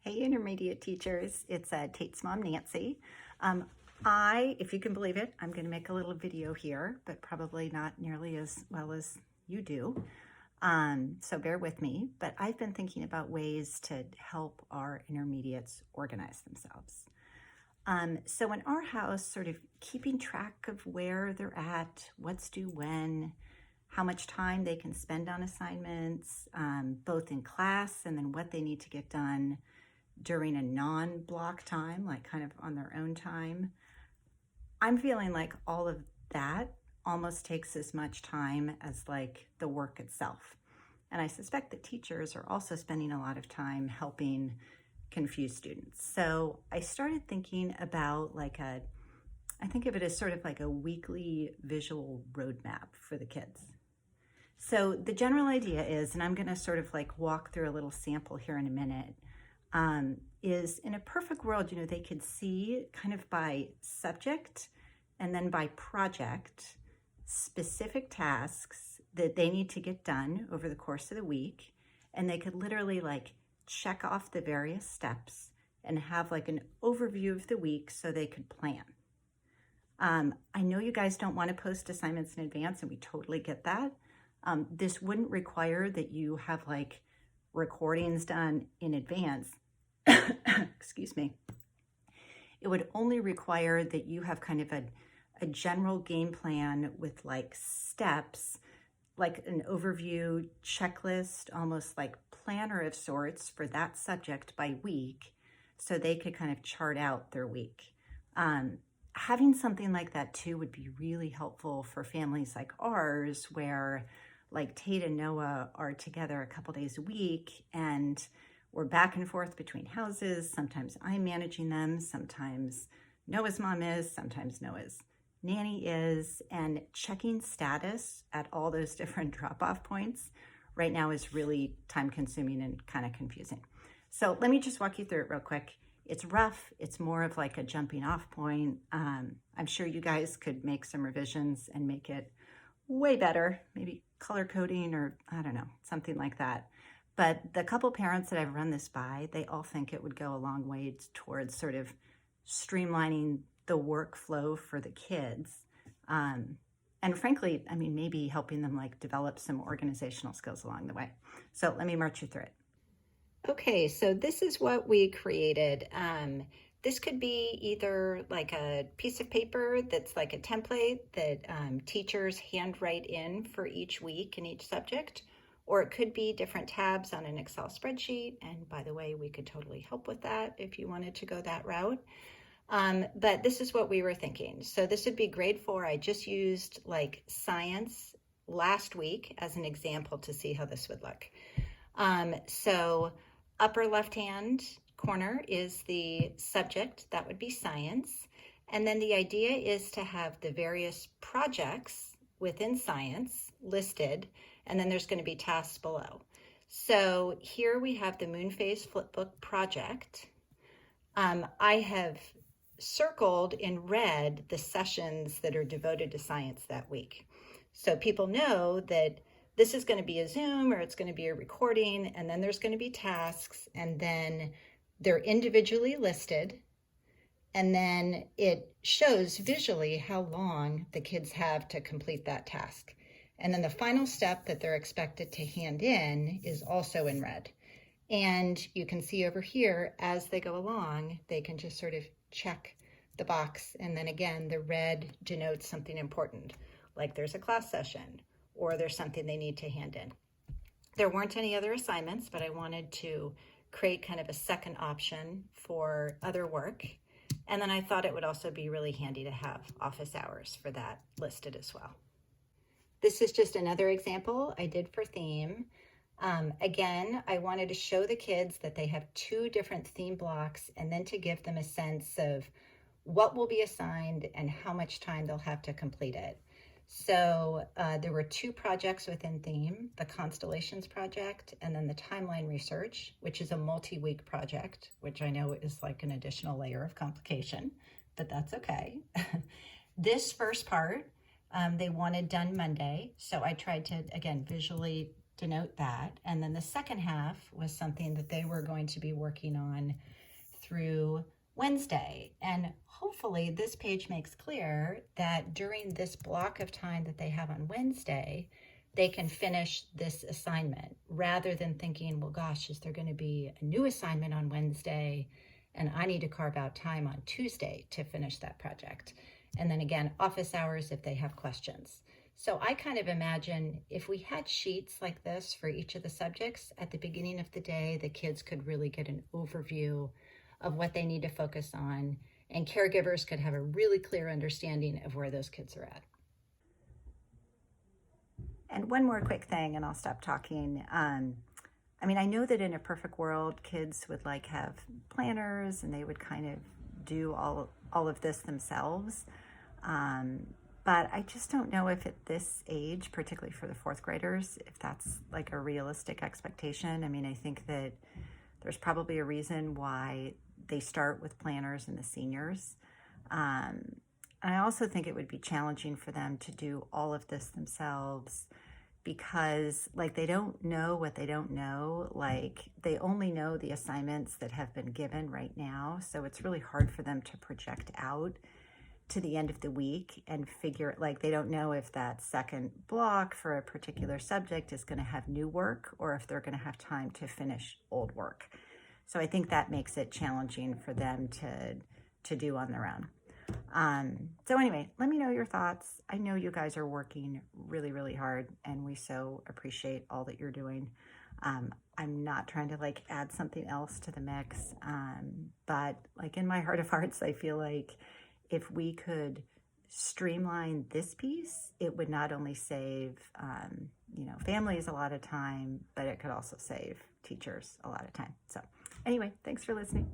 Hey, intermediate teachers, it's Tate's mom, Nancy. If you can believe it, I'm going to make a little video here, but probably not nearly as well as you do. So bear with me, but I've been thinking about ways to help our intermediates organize themselves. So in our house, sort of keeping track of where they're at, what's due when, how much time they can spend on assignments, both in class and then what they need to get done during a non-block time, like kind of on their own time. I'm feeling like all of that almost takes as much time as like the work itself. And I suspect that teachers are also spending a lot of time helping confused students. So I started thinking about I think of it as sort of like a weekly visual roadmap for the kids. So the general idea is, and I'm going to sort of like walk through a little sample here in a minute, is in a perfect world, they could see kind of by subject and then by project specific tasks that they need to get done over the course of the week. And they could literally like check off the various steps and have like an overview of the week so they could plan. I know you guys don't want to post assignments in advance, and we totally get that. This wouldn't require that you have like recordings done in advance. Excuse me. It would only require that you have kind of a general game plan with like steps, like an overview checklist, almost like planner of sorts for that subject by week, so they could kind of chart out their week. Having something like that too would be really helpful for families like ours, where like Tate and Noah are together a couple days a week and we're back and forth between houses. Sometimes I'm managing them, sometimes Noah's mom is, sometimes Noah's nanny is, and checking status at all those different drop-off points right now is really time consuming and kind of confusing. So let me just walk you through it real quick. It's rough. It's more of like a jumping off point. I'm sure you guys could make some revisions and make it way better, maybe color coding or I don't know, something like that. But the couple parents that I've run this by, they all think it would go a long way towards sort of streamlining the workflow for the kids. And frankly, I mean, maybe helping them like develop some organizational skills along the way. So let me march you through it. Okay, so this is what we created. This could be either like a piece of paper that's like a template that teachers handwrite in for each week in each subject, or it could be different tabs on an Excel spreadsheet. And by the way, we could totally help with that if you wanted to go that route. But this is what we were thinking. So this would be grade 4. I just used like science last week as an example to see how this would look. So upper left-hand corner is the subject, that would be science. And then the idea is to have the various projects within science listed, and then there's going to be tasks below. So here we have the Moonphase Flipbook project. I have circled in red the sessions that are devoted to science that week. So people know that this is going to be a Zoom or it's going to be a recording, and then there's going to be tasks, and then they're individually listed, and then it shows visually how long the kids have to complete that task. And then the final step that they're expected to hand in is also in red. And you can see over here, as they go along, they can just sort of check the box. And then again, the red denotes something important, like there's a class session or there's something they need to hand in. There weren't any other assignments, but I wanted to create kind of a second option for other work. And then I thought it would also be really handy to have office hours for that listed as well. This is just another example I did for theme. Again, I wanted to show the kids that they have 2 different theme blocks, and then to give them a sense of what will be assigned and how much time they'll have to complete it. So there were 2 projects within theme, the Constellations project and then the Timeline Research, which is a multi-week project, which I know is like an additional layer of complication, but that's okay. This first part, they wanted done Monday. So I tried to, again, visually denote that. And then the second half was something that they were going to be working on through Wednesday. And hopefully this page makes clear that during this block of time that they have on Wednesday, they can finish this assignment rather than thinking, well, gosh, is there going to be a new assignment on Wednesday and I need to carve out time on Tuesday to finish that project. And then again, office hours if they have questions. So I kind of imagine if we had sheets like this for each of the subjects at the beginning of the day, the kids could really get an overview of what they need to focus on, and caregivers could have a really clear understanding of where those kids are at. And one more quick thing, and I'll stop talking. I mean, I know that in a perfect world, kids would like have planners and they would kind of do all of this themselves. But I just don't know if at this age, particularly for the fourth graders, if that's like a realistic expectation. I mean, I think that there's probably a reason why they start with planners and the seniors. And I also think it would be challenging for them to do all of this themselves because like they don't know what they don't know. Like they only know the assignments that have been given right now. So it's really hard for them to project out to the end of the week and figure, like they don't know if that second block for a particular subject is going to have new work or if they're going to have time to finish old work. So I think that makes it challenging for them to do on their own. So anyway, let me know your thoughts. I know you guys are working really, really hard and we so appreciate all that you're doing. I'm not trying to like add something else to the mix. But like in my heart of hearts, I feel like if we could streamline this piece, it would not only save, families a lot of time, but it could also save teachers a lot of time. So anyway, thanks for listening.